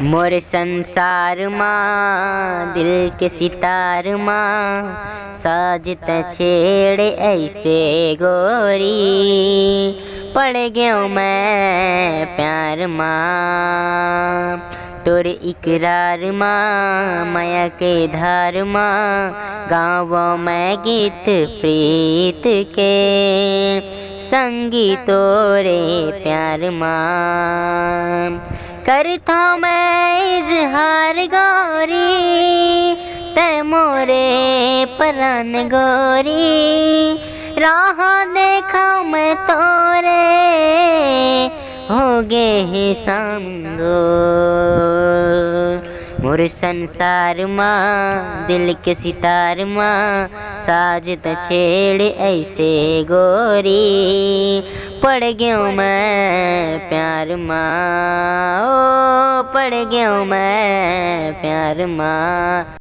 मोर संसार माँ दिल के सितार माँ साजत छेड़े ऐसे गोरी। पड़ गयो मैं प्यार माँ तोर इकरार माँ माया के धार माँ गाँव में गीत प्रीत के संगी तोरे प्यार माँ। करता मैं इजहार गोरी तै मोरे परान गोरी। राह देखा मैं तोरे हो गे ही संगो। मोर संसार माँ दिल के सितार माँ साजत छेड़ ऐसे गोरी। पड़ गयो मैं प्यार माँ ओ पड़ गयो मैं प्यार माँ।